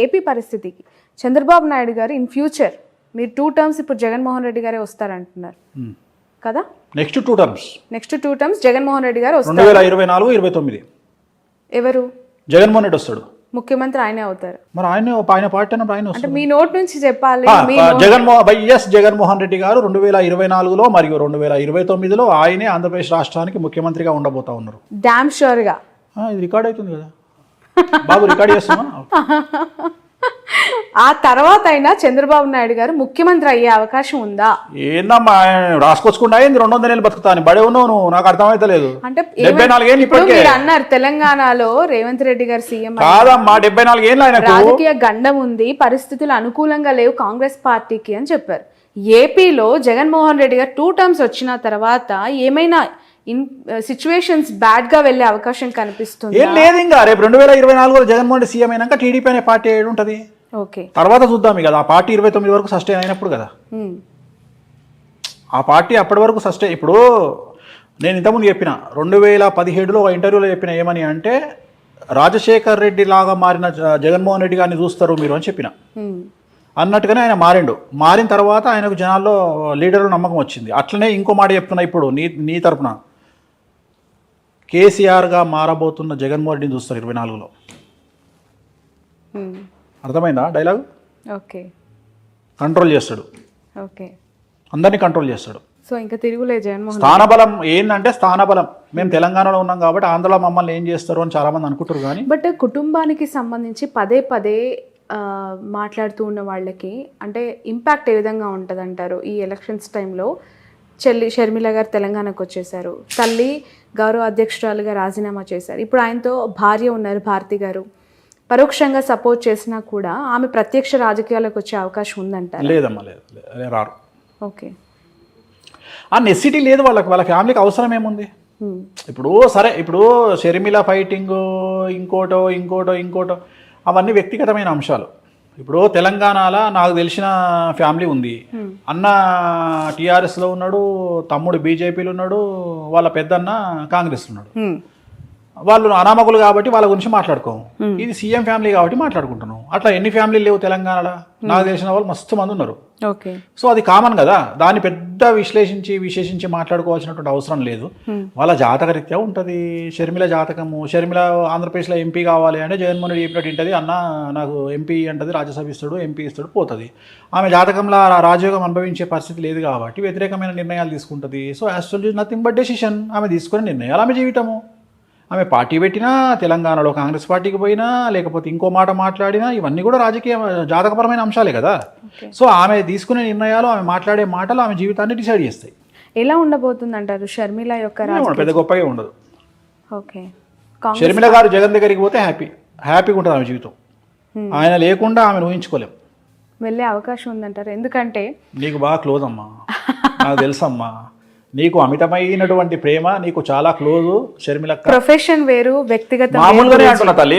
AP పరిస్థితికి చంద్రబాబు నాయుడు గారు in future మీరు 2 టర్మ్స్ ఇప్పుడు జగన్మోహన్ రెడ్డి గారే వస్తారంటున్నారు కదా? నెక్స్ట్ 2 టర్మ్స్ జగన్మోహన్ రెడ్డి గారు వస్తారు. 2024, 29 ఎవరు? జగన్మోహన్ రెడ్డి వస్తాడు. ముఖ్యమంత్రి ఆయనే అవుతారు. మరి ఆయన పార్టీ ఆయన అంటే మీ నోట్ నుంచి చెప్పాలి. జగన్మోహన్ రెడ్డి గారు 2024లో మరియు 2029లో ఆయనే ఆంధ్రప్రదేశ్ రాష్ట్రానికి ముఖ్యమంత్రిగా ఉండబోతా ఉన్నారు. డామ్ షూర్ గా. ఇది రికార్డ్ అవుతుంది కదా బాబు, రికార్డ్ చేస్తున్నా. ఆ తర్వాత అయినా చంద్రబాబు నాయుడు గారు ముఖ్యమంత్రి అయ్యే అవకాశం ఉందా? ఏందమ్మా రాసుకొచ్చుకుంటా ఏంది 200 ఏళ్ళు బతుకుతాను బడే ఉన్నావు నువ్వు, నాకు అర్థమైతలేదు. అంటే 74 ఏళ్ళు ఇప్పటికే మీరు అన్నారు తెలంగాణలో రేవంత్ రెడ్డి గారు సీఎం కాదమ్మా, 74 ఏళ్ళు ఆయనకు రాజకీయ గండం ఉంది, పరిస్థితులు అనుకూలంగా లేవు కాంగ్రెస్ పార్టీకి అని చెప్పారు. ఏపీలో జగన్మోహన్ రెడ్డి గారు 2 టర్మ్స్ వచ్చిన తర్వాత ఏమైనా సిచ్యువేషన్స్ బ్యాడ్ గా వెళ్లే అవకాశం కనిపిస్తుంది? ఏం లేదు. ఇంకా రేపు 2024లో జగన్మోహన్ రెడ్డి సీఎం అయినాక టీడీపీ అనే పార్టీ ఏడు ఉంటది. ఓకే, తర్వాత చూద్దాం కదా. ఆ పార్టీ 29 వరకు సస్టైన్ అయినప్పుడు కదా ఆ పార్టీ అప్పటి వరకు సస్టైన్. ఇప్పుడు నేను ఇంతకుముందు చెప్పిన 2017లో ఒక ఇంటర్వ్యూలో చెప్పిన ఏమని అంటే, రాజశేఖర్ రెడ్డి లాగా మారిన జగన్మోహన్ రెడ్డి గారిని చూస్తారు మీరు అని చెప్పిన. అన్నట్టుగానే ఆయన మారిండు. మారిన తర్వాత ఆయనకు జనాల్లో లీడర్లు నమ్మకం వచ్చింది. అట్లనే ఇంకో మాట చెప్తున్నా ఇప్పుడు నీ తరపున, కేసీఆర్గా మారబోతున్న జగన్మోహన్ రెడ్డిని చూస్తారు 24లో. అర్థమైందా డైలాగ్? ఓకే, కంట్రోల్ చేస్తాడు. ఓకే, అందరినీ కంట్రోల్ చేస్తాడు. సో ఇంకా తిరుగులే జగన్మోహన్. స్థానబలం ఏంటంటే స్థానబలం. మేము తెలంగాణలో ఉన్నాం కాబట్టి ఆంధ్రలో మమ్మల్ని ఏం చేస్తారు అని చాలా మంది అనుకుంటారు. కానీ బట్ కుటుంబానికి సంబంధించి పదే పదే మాట్లాడుతూ ఉన్న వాళ్ళకి అంటే ఇంపాక్ట్ ఏ విధంగా ఉంటుంది అంటారు? ఈ ఎలక్షన్స్ టైంలో చెల్లి షర్మిల గారు తెలంగాణకు వచ్చేసారు, తల్లి గౌరవ అధ్యక్షురాలుగా రాజీనామా చేశారు, ఇప్పుడు ఆయనతో భార్య ఉన్నారు భారతి గారు. పరోక్షంగా సపోర్ట్ చేసినా కూడా ఆమె ప్రత్యక్ష రాజకీయాలకు వచ్చే అవకాశం ఉందంటారు? లేదమ్మా, లేదు, రారు. ఓకే, ఆ నెసిటీ లేదు వాళ్ళకి. వాళ్ళ ఫ్యామిలీకి అవసరం ఏముంది? ఇప్పుడు సరే, ఇప్పుడు షర్మిల ఫైటింగ్ ఇంకోటో అవన్నీ వ్యక్తిగతమైన అంశాలు. ఇప్పుడు తెలంగాణలో నాకు తెలిసిన ఫ్యామిలీ ఉంది. అన్న టీఆర్ఎస్లో ఉన్నాడు, తమ్ముడు బీజేపీలో ఉన్నాడు, వాళ్ళ పెద్దన్న కాంగ్రెస్లో ఉన్నాడు. వాళ్ళు అనామకులు కాబట్టి వాళ్ళ గురించి మాట్లాడుకోము. ఇది సీఎం ఫ్యామిలీ కాబట్టి మాట్లాడుకుంటున్నాం. అట్లా ఎన్ని ఫ్యామిలీలు లేవు తెలంగాణలో? నాకు తెలిసిన వాళ్ళు మస్తు మంది ఉన్నారు. ఓకే, సో అది కామన్ కదా. దాన్ని పెద్ద విశేషించి మాట్లాడుకోవాల్సినటువంటి అవసరం లేదు. వాళ్ళ జాతకరీత్యా ఉంటుంది. షర్మిల జాతకము, షర్మిల ఆంధ్రప్రదేశ్లో ఎంపీ కావాలి అంటే జగన్మోహన్ రెడ్డి చెప్పినట్టు ఉంటుంది. అన్న నాకు ఎంపీ అంటది, రాజ్యసభ ఇస్తాడు, ఎంపీ ఇస్తాడు, పోతుంది. ఆమె జాతకంలో రాజయోగం అనుభవించే పరిస్థితి లేదు కాబట్టి వ్యతిరేకమైన నిర్ణయాలు తీసుకుంటుంది. So actually nothing but decision. ఆమె తీసుకునే నిర్ణయాలు ఆమె జీవితము. ఆమె పార్టీ పెట్టినా, తెలంగాణలో కాంగ్రెస్ పార్టీకి పోయినా, లేకపోతే ఇంకో మాట మాట్లాడినా, ఇవన్నీ కూడా రాజకీయ జాతకపరమైన అంశాలే కదా. సో ఆమె తీసుకునే నిర్ణయాలు, ఆమె మాట్లాడే మాటలు ఆమె జీవితాన్ని డిసైడ్ చేస్తాయి. ఎలా ఉండబోతుంది అంటారు షర్మిల యొక్క? పెద్ద గొప్పగా ఉండదు. ఓకే, షర్మిల గారు జగన్ దగ్గరికి పోతే హ్యాపీగా ఉంటుంది ఆమె జీవితం. ఆయన లేకుండా ఆమె ఊహించుకోలేం. వెళ్ళే అవకాశం ఉందంటారు? ఎందుకంటే నీకు బాగా క్లోజ్ అమ్మా, నాకు తెలుసమ్మా. నీకు అమితమైనటువంటి ప్రేమ, నీకు చాలా క్లోజ్ షర్మిల. ప్రొఫెషన్ వేరు, వ్యక్తిగత మామూలుగానే అంటున్నా తల్లి.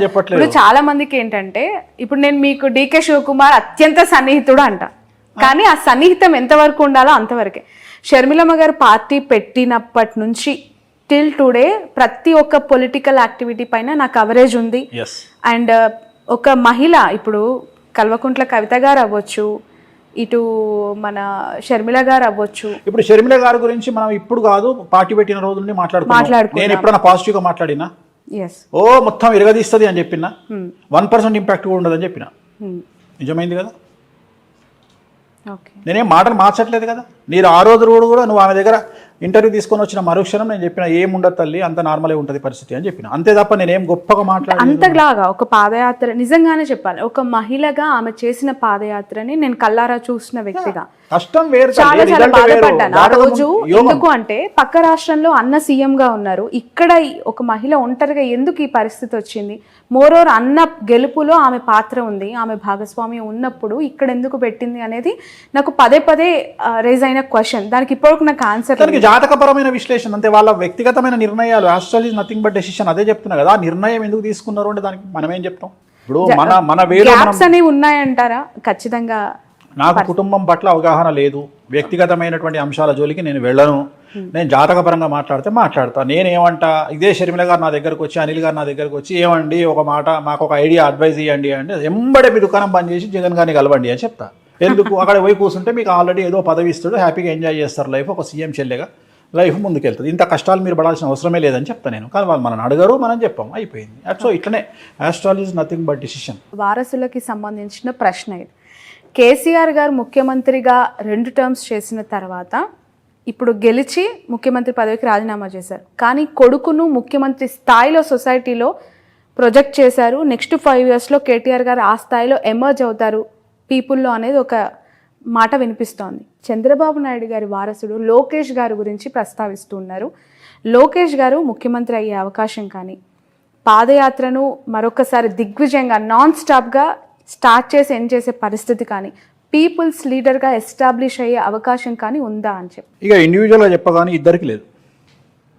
చెప్పట్లేదు. ఇప్పుడు చాలా మందికి ఏంటంటే, ఇప్పుడు నేను మీకు డీకే శివకుమార్ అత్యంత సన్నిహితుడు అంట, కానీ ఆ సన్నిహితం ఎంతవరకు ఉండాలో అంతవరకే. షర్మిలమ్మ గారు పార్టీ పెట్టినప్పటి నుంచి టిల్ టుడే ప్రతి ఒక్క పొలిటికల్ యాక్టివిటీ పైన నా కవరేజ్ ఉంది. అండ్ ఒక మహిళ, ఇప్పుడు కల్వకుంట్ల కవిత గారు అవ్వచ్చు, ఇటు మన షర్మిల గారు అవ్వచ్చు. ఇప్పుడు షర్మిల గారి గురించి మనం ఇప్పుడు కాదు, పార్టీ పెట్టిన రోజు నుండి మాట్లాడుకుంటున్నాం. నేను ఎప్పుడైనా పాజిటివ్ గా మాట్లాడినా? ఓ మొత్తం ఇరగదీస్తుంది అని చెప్పిన, 1% ఇంపాక్ట్ కూడా ఉండదు అని చెప్పిన. నిజమైంది కదా. నేనేం మాటలు మార్చట్లేదు కదా. మీరు ఆ రోజు కూడా నువ్వు ఆమె దగ్గర ఇంటర్వ్యూ తీసుకొని వచ్చిన మరుక్షణం నేను చెప్పిన ఏముండదు తల్లి, అంత నార్మలే ఉంటుంది పరిస్థితి అని చెప్పిన. అంతే తప్ప నేనేం గొప్పగా మాట్లాడాను. అంతలాగా ఒక పాదయాత్ర, నిజంగానే చెప్పాలి, ఒక మహిళగా ఆమె చేసిన పాదయాత్రని నేను కల్లారా చూసిన వ్యక్తిగా కష్టం వేరు, చాలా చాలా బాధపడ్డాను ఆ రోజు. ఎందుకు అంటే పక్క రాష్ట్రంలో అన్న సీఎం గా ఉన్నారు, ఇక్కడ ఒక మహిళ ఒంటరిగా ఎందుకు ఈ పరిస్థితి వచ్చింది? మోరోవర్ అన్న గెలుపులో ఆమె పాత్ర ఉంది, ఆమె భాగస్వామ్యం ఉన్నప్పుడు ఇక్కడ ఎందుకు పెట్టింది అనేది నాకు పదే రేజ్ అయిన క్వశ్చన్. దానికి ఇప్పటివరకు నాకు ఆన్సర్. జాతకపరమైన విశ్లేషణ అంతే, వాళ్ళ వ్యక్తిగతమైన నిర్ణయాలు. Actually nothing but decision. అదే చెప్తున్నా కదా. ఆ నిర్ణయం ఎందుకు తీసుకున్నారు అంటే దానికి మనం ఏం చెప్తాం? ఇప్పుడు మన వేరే అనేవి ఉన్నాయంటారా? ఖచ్చితంగా నాకు కుటుంబం పట్ల అవగాహన లేదు, వ్యక్తిగతమైనటువంటి అంశాల జోలికి నేను వెళ్ళను. నేను జాతకపరంగా మాట్లాడతా నేనేమంటా, ఇదే షర్మిల గారు నా దగ్గరకు వచ్చి, అనిల్ గారు నా దగ్గరకు వచ్చి, ఏమండి ఒక మాట మాకు ఒక ఐడియా అడ్వైజ్ ఇవ్వండి అంటే, ఎంబడే మీ దుకాణం బంద్ చేసి జగన్ గారిని కలవండి అని చెప్తా. ఎందుకు అక్కడ పోయి కూర్చుంటే మీకు ఆల్రెడీ ఏదో పదవి ఇస్తాడు, హ్యాపీగా ఎంజాయ్ చేస్తారు లైఫ్, ఒక సీఎం చెల్లెగా లైఫ్ ముందుకెళ్తుంది, ఇంత కష్టాలు మీరు పడాల్సిన అవసరమే లేదని చెప్తాను నేను. కానీ వాళ్ళు మనం అడగరు, మనం చెప్పాం, అయిపోయింది. సో ఇట్లనే astrology is nothing but decision. వారసులకి సంబంధించిన ప్రశ్న ఇది. కేసీఆర్ గారు ముఖ్యమంత్రిగా 2 టర్మ్స్ చేసిన తర్వాత ఇప్పుడు గెలిచి ముఖ్యమంత్రి పదవికి రాజీనామా చేశారు. కానీ కొడుకును ముఖ్యమంత్రి స్థాయిలో సొసైటీలో ప్రొజెక్ట్ చేశారు. నెక్స్ట్ 5 yearsలో కేటీఆర్ గారు ఆ స్థాయిలో ఎమర్జ్ అవుతారు పీపుల్లో అనేది ఒక మాట వినిపిస్తోంది. చంద్రబాబు నాయుడు గారి వారసుడు లోకేష్ గారి గురించి ప్రస్తావిస్తూ ఉన్నారు. లోకేష్ గారు ముఖ్యమంత్రి అయ్యే అవకాశం కానీ, పాదయాత్రను మరొకసారి దిగ్విజయంగా నాన్ స్టాప్గా స్టార్ట్ చేసి ఎండ్ చేసే పరిస్థితి కానీ, పీపుల్స్ లీడర్గా ఎస్టాబ్లిష్ అయ్యే అవకాశం కానీ ఉందా అని చెప్పి. ఇక ఇండివిజువల్గా చెప్పగానే ఇద్దరికి లేదు,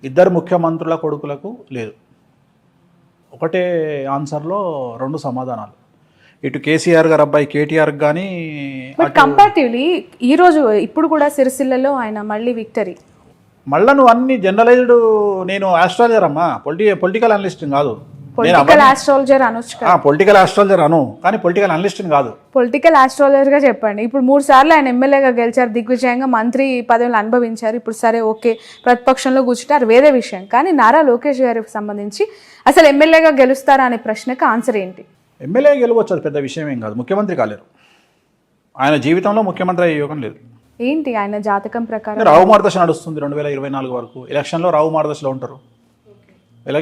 ఇద్దరు ముఖ్యమంత్రుల కొడుకులకు లేదు. ఒకటే ఆన్సర్లో 2 సమాధానాలు. ఇటు కేసీఆర్ గారు అబ్బాయి కేటీఆర్ కానీ, బట్ కంపారిటివ్లీ ఇప్పుడు కూడా సిరిసిల్లలో ఆయన మళ్ళీ విక్టరీ. మళ్ళీ నువ్వు అన్ని జనరలైజ్డ్, నేను ఆస్ట్రాలజర్ అమ్మా, పొలిటికల్ అనలిస్ట్ కాదు. పొలిటికల్ ఆస్ట్రాలజర్ అనొచ్చు కదా. పొలిటికల్ ఆస్ట్రాలజర్ అను, కానీ పొలిటికల్ అనలిస్ట్ కాదు. పొలిటికల్ ఆస్ట్రాలజర్గా చెప్పండి. ఇప్పుడు 3 సార్లు ఆయన ఎమ్మెల్యేగా గెలిచారు, దిగ్విజయంగా మంత్రి పదవులు అనుభవించారు. ఇప్పుడు సరే ఓకే ప్రతిపక్షంలో కూర్చుంటారు, వేరే విషయం. కానీ నారా లోకేష్ గారికి సంబంధించి అసలు ఎమ్మెల్యేగా గెలుస్తారా అనే ప్రశ్నకు ఆన్సర్ ఏంటి? ఎమ్మెల్యే గెలవచ్చు, అది పెద్ద విషయం ఏం కాదు. ముఖ్యమంత్రి కాలేరు, ఆయన జీవితంలో ముఖ్యమంత్రి అయ్యే యోగం లేదు. ఏంటి ఆయన జాతకం ప్రకారం? రావు మార్గదర్శ నడుస్తుంది 2024 వరకు. ఎలక్షన్లో రావు మార్గదర్శలో ఉంటారు.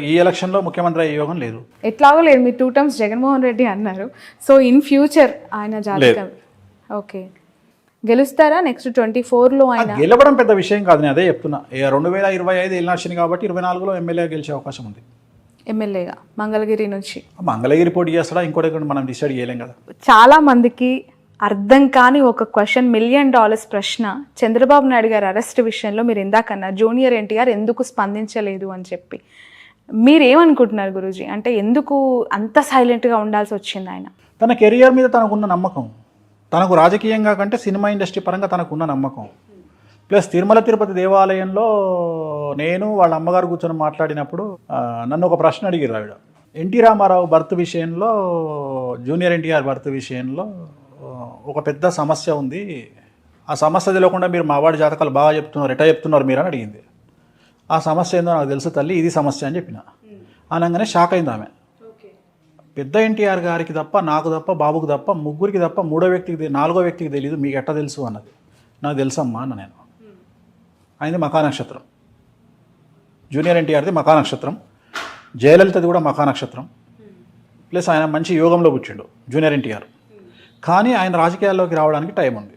ఈ ఎలక్షన్లో ముఖ్యమంత్రి అయ్యే యోగం లేదు. ఎట్లాగో లేదు. మీరు 2 టర్మ్స్ జగన్మోహన్ రెడ్డి అన్నారు. సో ఇన్ ఫ్యూచర్ ఆయన జాతకం ఓకే గెలుస్తారా నెక్స్ట్ 24లో? ఆయన గెలవడం పెద్ద విషయం కాదు, నేను అదే చెప్తున్నా. 2025 ఎలక్షన్ కాబట్టి 24లో ఎమ్మెల్యే గెలిచే అవకాశం ఉంది. ఎమ్మెల్యేగా మంగళగిరి నుంచి. మంగళగిరి పోటీ చేస్తాడా ఇంకోటి మనం డిసైడ్ చేయలేం కదా. చాలా మందికి అర్థం కాని ఒక క్వశ్చన్, $1 million ప్రశ్న. చంద్రబాబు నాయుడు గారి అరెస్ట్ విషయంలో మీరు ఇందాకన్నా జూనియర్ ఎన్టీఆర్ ఎందుకు స్పందించలేదు అని చెప్పి, మీరేమనుకుంటున్నారు గురూజీ? అంటే ఎందుకు అంత సైలెంట్గా ఉండాల్సి వచ్చింది ఆయన? తన కెరియర్ మీద తనకున్న నమ్మకం, తనకు రాజకీయంగా కంటే సినిమా ఇండస్ట్రీ పరంగా తనకున్న నమ్మకం, ప్లస్ తిరుమల తిరుపతి దేవాలయంలో నేను వాళ్ళ అమ్మగారు కూర్చొని మాట్లాడినప్పుడు నన్ను ఒక ప్రశ్న అడిగారు ఆవిడ. ఎన్టీ రామారావు బర్త్ విషయంలో, జూనియర్ ఎన్టీఆర్ బర్త్ విషయంలో ఒక పెద్ద సమస్య ఉంది, ఆ సమస్య తెలియకుండా మీరు మావాడి జాతకాలు బాగా చెప్తున్నారు, ఎట్లా చెప్తున్నారు మీరు అని అడిగింది. ఆ సమస్య ఏందో నాకు తెలుసు తల్లి, ఇది సమస్య అని చెప్పిన. అనగానే షాక్ అయింది ఆమె. పెద్ద ఎన్టీఆర్ గారికి తప్ప, నాకు తప్ప, బాబుకి తప్ప, ముగ్గురికి తప్ప 4వ వ్యక్తికి తెలియదు, మీకు ఎట్లా తెలుసు అన్నది. నాకు తెలుసమ్మా అన్న నేను. ఆయనది మఖా నక్షత్రం, జూనియర్ ఎన్టీఆర్ది మఖా నక్షత్రం, జయలలితది కూడా మఖా నక్షత్రం, ప్లస్ ఆయన మంచి యోగంలో కూర్చుండు జూనియర్ ఎన్టీఆర్. కానీ ఆయన రాజకీయాల్లోకి రావడానికి టైం ఉంది.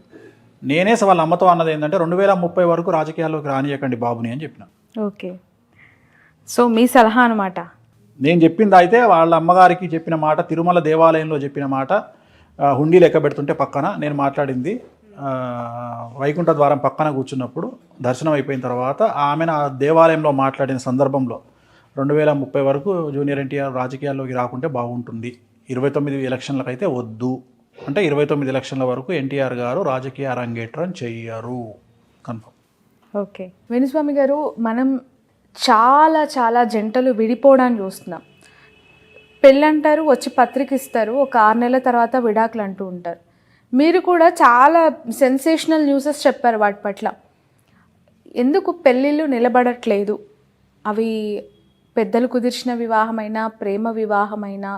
నేనే వాళ్ళ అమ్మతో అన్నది ఏంటంటే 2030 వరకు రాజకీయాల్లోకి రానియకండి బాబుని అని చెప్పిన. ఓకే, సో మీ సలహా అనమాట. నేను చెప్పింది అయితే వాళ్ళ అమ్మగారికి చెప్పిన మాట, తిరుమల దేవాలయంలో చెప్పిన మాట, హుండీ లెక్క పెడుతుంటే పక్కన నేను మాట్లాడింది, వైకుంఠ ద్వారం పక్కన కూర్చున్నప్పుడు దర్శనం అయిపోయిన తర్వాత ఆమెను ఆ దేవాలయంలో మాట్లాడిన సందర్భంలో 2030 వరకు జూనియర్ ఎన్టీఆర్ రాజకీయాల్లోకి రాకుంటే బాగుంటుంది, 29 ఎలక్షన్లకు అయితే వద్దు అంటే 29 ఎలక్షన్ల వరకు ఎన్టీఆర్ గారు రాజకీయ అరంగేట్రం చెయ్యరు, కన్ఫర్మ్. ఓకే వేణుస్వామి గారు, మనం చాలా చాలా జంటలు విడిపోవడానికి చూస్తున్నాం. పెళ్ళంటారు, వచ్చి పత్రిక ఇస్తారు, ఒక 6 నెలల తర్వాత విడాకులు అంటూ ఉంటారు. మీరు కూడా చాలా సెన్సేషనల్ న్యూసెస్ చెప్పారు వాటి పట్ల. ఎందుకు పెళ్ళిళ్ళు నిలబడట్లేదు? అవి పెద్దలు కుదిర్చిన వివాహమైనా, ప్రేమ వివాహమైనా,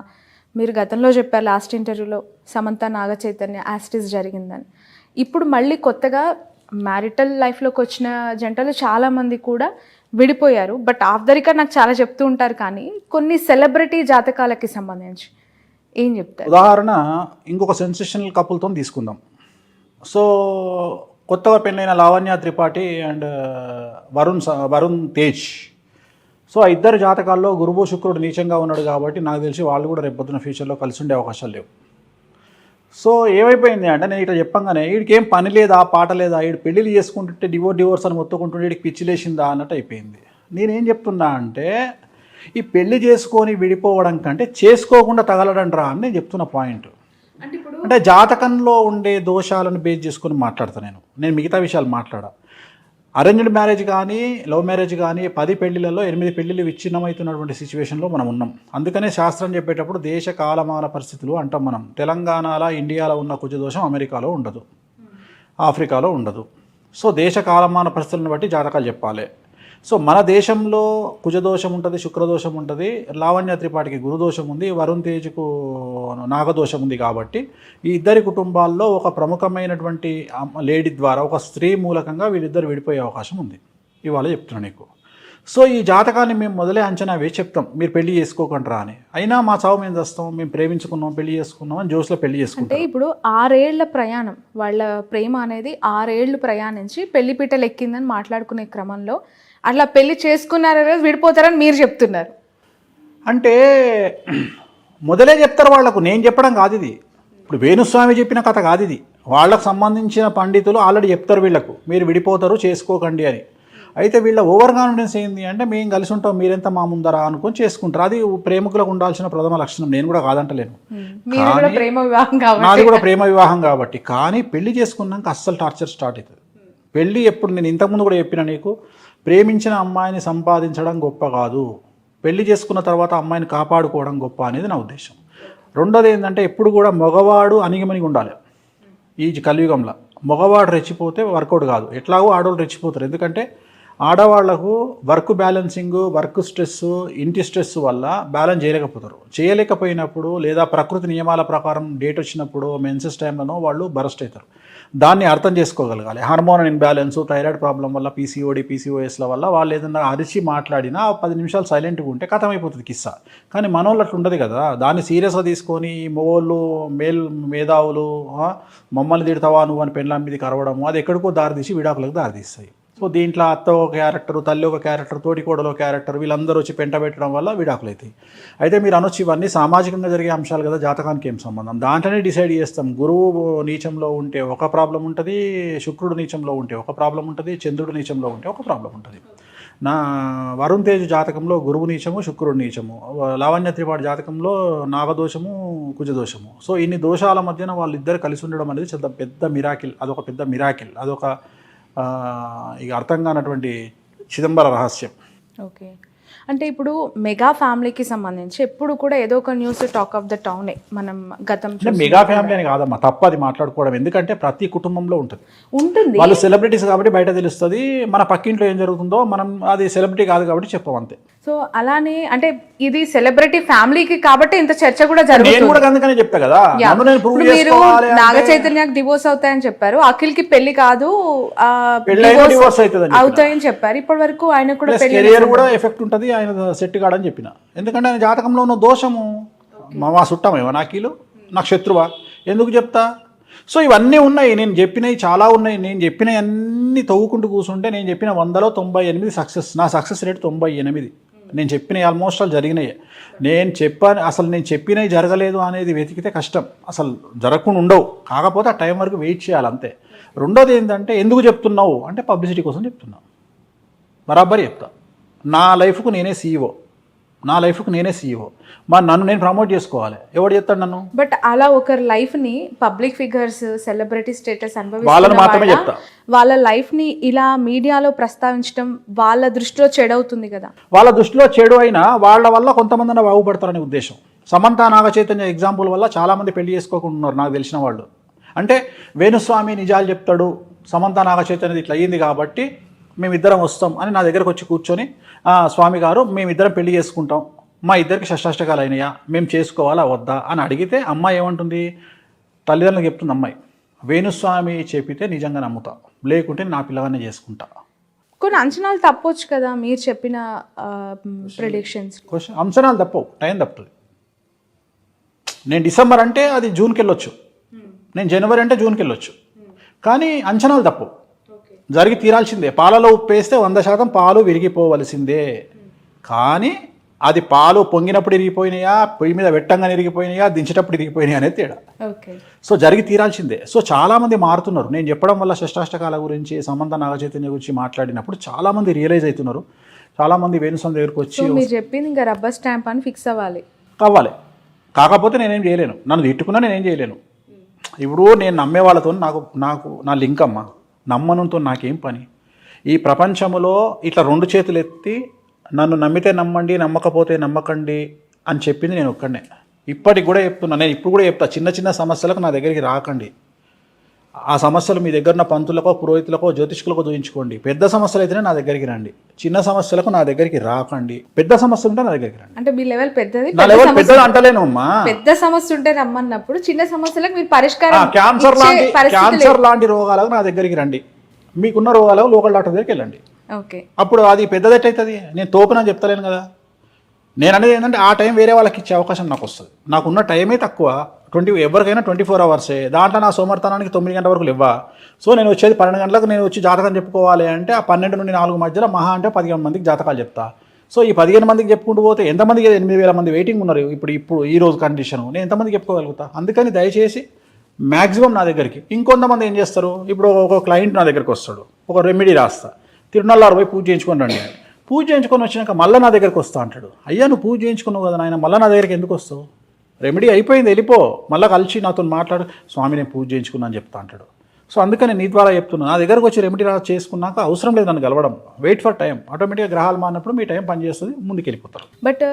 మీరు గతంలో చెప్పారు లాస్ట్ ఇంటర్వ్యూలో సమంత నాగ చైతన్య యాస్టిస్ జరిగిందని. ఇప్పుడు మళ్ళీ కొత్తగా మ్యారిటల్ లైఫ్లోకి వచ్చిన జంటలు చాలామంది కూడా విడిపోయారు. బట్ ఆఫ్ ద రికార్డ్ నాకు చాలా చెప్తూ ఉంటారు, కానీ కొన్ని సెలబ్రిటీ జాతకాలకి సంబంధించి ఏం చెప్తారు? ఉదాహరణ ఇంకొక సెన్సేషనల్ కపుల్తో తీసుకుందాం. సో కొత్తగా పెళ్ళైన లావణ్య త్రిపాఠి అండ్ వరుణ్ తేజ్. సో ఆ ఇద్దరు జాతకాల్లో గురువు శుక్రుడు నీచంగా ఉన్నాడు కాబట్టి నాకు తెలిసి వాళ్ళు కూడా రేపొద్దున ఫ్యూచర్లో కలిసి ఉండే అవకాశాలు లేవు. సో ఏమైపోయింది అంటే, నేను ఇట్లా చెప్పంగానే వీడికి ఏం పని లేదా, పాట లేదా, వీడు పెళ్ళిళ్ళు చేసుకుంటుంటే డివోర్స్ అని మొత్తుకుంటుంటే వీడికి పిచ్చి లేచిందా అన్నట్టు అయిపోయింది. నేనేం చెప్తున్నా అంటే, ఈ పెళ్లి చేసుకొని విడిపోవడం కంటే చేసుకోకుండా తగలడంట్రా అని నేను చెప్తున్న పాయింట్. అంటే జాతకంలో ఉండే దోషాలను బేస్ చేసుకొని మాట్లాడతాను నేను మిగతా విషయాలు మాట్లాడా. అరేంజ్డ్ మ్యారేజ్ కానీ లవ్ మ్యారేజ్ కానీ 10 పెళ్లిలలో 8 పెళ్లిళ్ళు విచ్ఛిన్నమవుతున్నటువంటి సిచ్యువేషన్లో మనం ఉన్నాం. అందుకనే శాస్త్రం చెప్పేటప్పుడు దేశ కాలమాన పరిస్థితులు అంటాం మనం. తెలంగాణలో ఇండియాలో ఉన్న కుజదోషం అమెరికాలో ఉండదు, ఆఫ్రికాలో ఉండదు. సో దేశ కాలమాన పరిస్థితులను బట్టి జాతకాలు చెప్పాలి. సో మన దేశంలో కుజదోషం ఉంటుంది, శుక్రదోషం ఉంటుంది, లావణ్య త్రిపాఠికి గురుదోషం ఉంది, వరుణ్ తేజ్కు నాగదోషం ఉంది. కాబట్టి ఈ ఇద్దరి కుటుంబాల్లో ఒక ప్రముఖమైనటువంటి లేడీ ద్వారా, ఒక స్త్రీ మూలకంగా వీళ్ళిద్దరు విడిపోయే అవకాశం ఉంది. ఇవాళ చెప్తున్నాను నీకు. సో ఈ జాతకాన్ని మేము మొదలే అంచనా వేసి చెప్తాం, మీరు పెళ్లి చేసుకోకంటారా అని. అయినా మా చావు మేము చేస్తాం, మేము ప్రేమించుకున్నాం, పెళ్లి చేసుకున్నాం అని జోస్లో పెళ్లి చేసుకుంటాం. అంటే ఇప్పుడు 6 ఏళ్ల ప్రయాణం, వాళ్ళ ప్రేమ అనేది 6 ఏళ్ళు ప్రయాణించి పెళ్లి పీటలు ఎక్కిందని మాట్లాడుకునే క్రమంలో అట్లా పెళ్లి చేసుకున్నారో విడిపోతారని మీరు చెప్తున్నారు. అంటే మొదలే చెప్తారు వాళ్ళకు, నేను చెప్పడం కాదు ఇది. ఇప్పుడు వేణుస్వామి చెప్పిన కథ కాదు ఇది. వాళ్ళకు సంబంధించిన పండితులు ఆల్రెడీ చెప్తారు వీళ్ళకు, మీరు విడిపోతారు చేసుకోకండి అని. అయితే వీళ్ళ ఓవర్ కాన్ఫిడెన్స్ ఏంది అంటే, మేము కలిసి ఉంటాం, మీరెంత మా ముందరా అనుకొని చేసుకుంటారు. అది ప్రేమికులకు ఉండాల్సిన ప్రథమ లక్షణం, నేను కూడా కాదంటలేను. నాది కూడా ప్రేమ వివాహం కాబట్టి. కానీ పెళ్లి చేసుకున్నాక అస్సలు టార్చర్ స్టార్ట్ అవుతుంది. పెళ్ళి ఎప్పుడు, నేను ఇంతకుముందు కూడా చెప్పిన నీకు, ప్రేమించిన అమ్మాయిని సంపాదించడం గొప్ప కాదు, పెళ్లి చేసుకున్న తర్వాత అమ్మాయిని కాపాడుకోవడం గొప్ప అనేది నా ఉద్దేశం. రెండోది ఏంటంటే, ఎప్పుడు కూడా మగవాడు అణిగిమణిగి ఉండాలి. ఈ కలియుగంలో మగవాడు రెచ్చిపోతే వర్కౌట్ కాదు. ఎట్లాగో ఆడవాళ్ళు రెచ్చిపోతారు. ఎందుకంటే ఆడవాళ్లకు వర్క్ బ్యాలెన్సింగ్, వర్క్ స్ట్రెస్, ఇంటి స్ట్రెస్ వల్ల బ్యాలెన్స్ చేయలేకపోయినప్పుడు, లేదా ప్రకృతి నియమాల ప్రకారం డేట్ వచ్చినప్పుడు, మెన్సెస్ టైంలోనో వాళ్ళు బరస్ట్ అవుతారు. దాన్ని అర్థం చేసుకోగలగాలి. హార్మోన్ ఇన్బ్యాలెన్స్, థైరాయిడ్ ప్రాబ్లం వల్ల, పీసీఓడి, పీసీఓఎస్ల వల్ల వాళ్ళు ఏదైనా అరిచి మాట్లాడినా 10 నిమిషాలు సైలెంట్గా ఉంటే కథమైపోతుంది కిస్సా. కానీ మనోళ్ళు అట్లా ఉండదు కదా. దాన్ని సీరియస్గా తీసుకొని మొగోళ్ళు, మేధావులు మమ్మల్ని తిడతావా నువ్వు అని పెళ్ళాం మీదకి అరవడము, అది ఎక్కడికో దారితీసి విడాకులకు దారితీస్తాయి. సో దీంట్లో అత్త ఒక క్యారెక్టర్, తల్లి ఒక క్యారెక్టర్, తోటికోడలో క్యారెక్టర్, వీళ్ళందరూ వచ్చి పెంట పెట్టడం వల్ల విడాకులు అవుతాయి. అయితే మీరు అనొచ్చు ఇవన్నీ సామాజికంగా జరిగే అంశాలు కదా, జాతకానికి ఏం సంబంధం? దాంట్లోనే డిసైడ్ చేస్తాం. గురువు నీచంలో ఉంటే ఒక ప్రాబ్లం ఉంటుంది, శుక్రుడు నీచంలో ఉంటే ఒక ప్రాబ్లం ఉంటుంది, చంద్రుడు నీచంలో ఉంటే ఒక ప్రాబ్లం ఉంటుంది. నా వరుణ్ తేజ్ జాతకంలో గురువు నీచము, శుక్రుడు నీచము, లావణ్య త్రిపాఠి జాతకంలో నాగదోషము, కుజదోషము. సో ఇన్ని దోషాల మధ్యన వాళ్ళిద్దరు కలిసి ఉండడం అనేది చాలా పెద్ద మిరాకిల్. అదొక పెద్ద మిరాకిల్, అదొక ఇక అర్థం కానటువంటి చిదంబర రహస్యం. ఓకే. అంటే ఇప్పుడు మెగా ఫ్యామిలీకి సంబంధించి ఎప్పుడు కూడా ఏదో ఒక న్యూస్ టాక్ ఆఫ్ ద టౌనే. మనం గతం మెగా ఫ్యామిలీ అని కాదమ్మా, తప్ప అది మాట్లాడుకోవడం. ఎందుకంటే ప్రతి కుటుంబంలో ఉంటుంది. వాళ్ళు సెలబ్రిటీస్ కాబట్టి బయట తెలుస్తుంది. మన పక్కింట్లో ఏం జరుగుతుందో మనం, అది సెలబ్రిటీ కాదు కాబట్టి చెప్పం అంతే. సో అలానే అంటే ఇది సెలబ్రిటీ ఫ్యామిలీకి కాబట్టి ఇంత చర్చ కూడా జరుగుతుంది. నేను కూడా అందుకనే చెప్తా కదా, మీరు నాగ చైతన్యకి డివోర్స్ అవుతాయని చెప్పారు, అఖిల్ కి పెళ్లి కాదు డివోర్స్ అవుతాయని చెప్పారు. ఇప్పటి వరకు ఆయన కూడా కెరియర్ కూడా ఎఫెక్ట్ ఉంటుంది, ఆయన సెట్ కాడని చెప్పిన. ఎందుకంటే ఆయన జాతకంలో ఉన్న దోషము, మా చుట్టమేమో నాకీలు, నాకు శత్రువా, ఎందుకు చెప్తా? సో ఇవన్నీ ఉన్నాయి, నేను చెప్పినవి చాలా ఉన్నాయి. నేను చెప్పినవి అన్నీ తవ్వుకుంటూ కూర్చుంటే నేను చెప్పిన 100లో 98 సక్సెస్. నా సక్సెస్ రేట్ 98. నేను చెప్పినవి ఆల్మోస్ట్ ఆల్ జరిగినాయి. అసలు నేను చెప్పినవి జరగలేదు అనేది వెతికితే కష్టం, అసలు జరగకుండా ఉండవు. కాకపోతే ఆ టైం వరకు వెయిట్ చేయాలి అంతే. రెండోది ఏంటంటే, ఎందుకు చెప్తున్నావు అంటే పబ్లిసిటీ కోసం చెప్తున్నావు. బరాబర్ చెప్తా. నా లైఫ్కు నేనే సీఈఓ. మరి నన్ను నేను ప్రమోట్ చేసుకోవాలి, ఎవడు చెప్తాడు నన్ను? బట్ అలా ఒకరి లైఫ్ ని పబ్లిక్ ఫిగర్స్, సెలబ్రిటీ స్టేటస్ వాళ్ళని మాత్రమే చెప్తా. వాళ్ళ లైఫ్ ని ఇలా మీడియాలో ప్రస్తావించడం వాళ్ళ దృష్టిలో చెడవుతుంది కదా. వాళ్ళ దృష్టిలో చెడు అయినా వాళ్ళ వల్ల కొంతమంది బాగుపడతారనే ఉద్దేశం. సమంత, నాగ చైతన్య ఎగ్జాంపుల్ వల్ల చాలామంది పెళ్లి చేసుకోకుండా ఉన్నారు నాకు తెలిసిన వాళ్ళు. అంటే వేణుస్వామి నిజాలు చెప్తాడు, సమంత నాగ చైతన్యది ఇట్లా అయ్యింది కాబట్టి మేమిద్దరం వస్తాం అని నా దగ్గరకు వచ్చి కూర్చొని, స్వామి గారు మేమిద్దరం పెళ్లి చేసుకుంటాం, మా ఇద్దరికి షష్టాష్టకాలు అయినాయా, మేము చేసుకోవాలా వద్దా అని అడిగితే అమ్మాయి ఏమంటుంది? తల్లిదండ్రులకు చెప్తుంది అమ్మాయి, వేణుస్వామి చెప్పితే నిజంగా నమ్ముతా, లేకుంటే నా పిల్లగానే చేసుకుంటా. కొన్ని అంచనాలు తప్పొచ్చు కదా మీరు చెప్పిన ప్రెడిక్షన్స్. అంచనాలు తప్పవు, టైం తప్పుతుంది. నేను డిసెంబర్ అంటే అది జూన్కి వెళ్ళొచ్చు, నేను జనవరి అంటే జూన్కి వెళ్ళొచ్చు, కానీ అంచనాలు తప్పవు, జరిగి తీరాల్సిందే. పాలలో ఉప్పు వేస్తే 100% పాలు విరిగిపోవలసిందే. కానీ అది పాలు పొంగినప్పుడు ఇరిగిపోయినాయా, పొయ్యి మీద వెట్టంగా ఇరిగిపోయినాయా, దించేటప్పుడు ఇరిగిపోయినాయా అనేది తేడా. సో జరిగి తీరాల్సిందే. సో చాలామంది మారుతున్నారు. నేను చెప్పడం వల్ల షష్టాష్టకాల గురించి, సమంత నాగచైతన్య గురించి మాట్లాడినప్పుడు చాలామంది రియలైజ్ అవుతున్నారు. చాలామంది వేణుస్వామి దగ్గరకు వచ్చి మీరు చెప్పింది ఇంకా రబ్బర్ స్టాంప్ అని ఫిక్స్ అవ్వాలి. కాకపోతే నేనేం చేయలేను, నన్ను తిట్టుకున్నా నేనేం చేయలేను. ఇప్పుడు నేను నమ్మే వాళ్ళతో నాకు నా లింక్ అమ్మ, నమ్మనంతో నాకేం పని? ఈ ప్రపంచంలో ఇట్లా 2 చేతులు ఎత్తి నన్ను నమ్మితే నమ్మండి నమ్మకపోతే నమ్మకండి అని చెప్పింది నేను ఒక్కడనే. ఇప్పటికి కూడా చెప్తున్నా, నేను ఇప్పుడు కూడా చెప్తా, చిన్న చిన్న సమస్యలకు నా దగ్గరికి రాకండి. ఆ సమస్యలు మీ దగ్గర ఉన్న పంతులకో పురోహితులకో జ్యోతిష్కులకో చూయించుకోండి. పెద్ద సమస్యలు అయితేనే నా దగ్గరికి రండి. చిన్న సమస్యలకు నా దగ్గరికి రాకండి. పెద్ద సమస్య ఉంటే నా దగ్గరికి రండి. అంటే మీ లెవెల్ పెద్దది, నా లెవెల్ పెద్దది అంటలేను అమ్మా. పెద్ద సమస్య ఉంటే రమ్మన్నప్పుడు చిన్న సమస్యలకు మీరు పరిష్కారం క్యాన్సర్ లాంటి రోగాలకు నా దగ్గరికి రండి. మీకున్న రోగాలకు లోకల్ డాక్టర్ దగ్గరికి వెళ్ళండి. ఓకే, అప్పుడు అది పెద్దదెట్టవుతుంది. నేను తోపునని చెప్తలేను కదా. నేను అనేది ఏంటంటే ఆ టైం వేరే వాళ్ళకి ఇచ్చే అవకాశం నాకు వస్తుంది. నాకున్న టైమే తక్కువ, ఎవరికైనా 24 అవర్సే. దాంట్లో నా సోమర్థానానికి 9 గంటల వరకు లేవా. సో నేను వచ్చేది 12 గంటలకు నేను వచ్చి జాతకం చెప్పుకోవాలి అంటే ఆ 12 నుండి 4 మధ్యలో మహా అంటే 15 మందికి జాతకాలు చెప్తా. సో ఈ 15 మందికి చెప్పుకుంటూ పోతే ఎంతమందికి 8,000 మంది వెయిటింగ్ ఉన్నారు ఇప్పుడు ఈ రోజు కండిషన్. నేను ఎంతమందికి చెప్పుకోగలుగుతా. అందుకని దయచేసి మ్యాక్సిమం నా దగ్గరికి. ఇంకొంతమంది ఏం చేస్తారు, ఇప్పుడు ఒక క్లయింట్ నా దగ్గరికి వస్తాడు, ఒక రెమెడీ రాస్తా, తిరునల్లారు పోయి పూజ చేయించుకొని రండి. పూజ చేయించుకొని వచ్చినాక మళ్ళీ నా దగ్గరికి వస్తా అంటాడు. అయ్యా నువ్వు పూజ చేయించుకున్నావు కదా నాయన, మళ్ళీ నా దగ్గరికి ఎందుకు వస్తావు? రెమెడీ అయిపోయింది, వెళ్ళిపో. మళ్ళీ కలిసి నాతో మాట్లాడు, స్వామి నేను పూజ చేయించుకున్నా అని చెప్తా అంటాడు. సో అందుకని నీ ద్వారా చెప్తున్నా, నా దగ్గరకు వచ్చి రెమెడీ చేసుకున్నాక అవసరం లేదు నన్ను కలవడం. Wait for time. ఆటోమేటిక్గా గ్రహాలు మారినప్పుడు మీ టైం పనిచేస్తుంది, ముందుకు వెళ్ళిపోతారు. బట్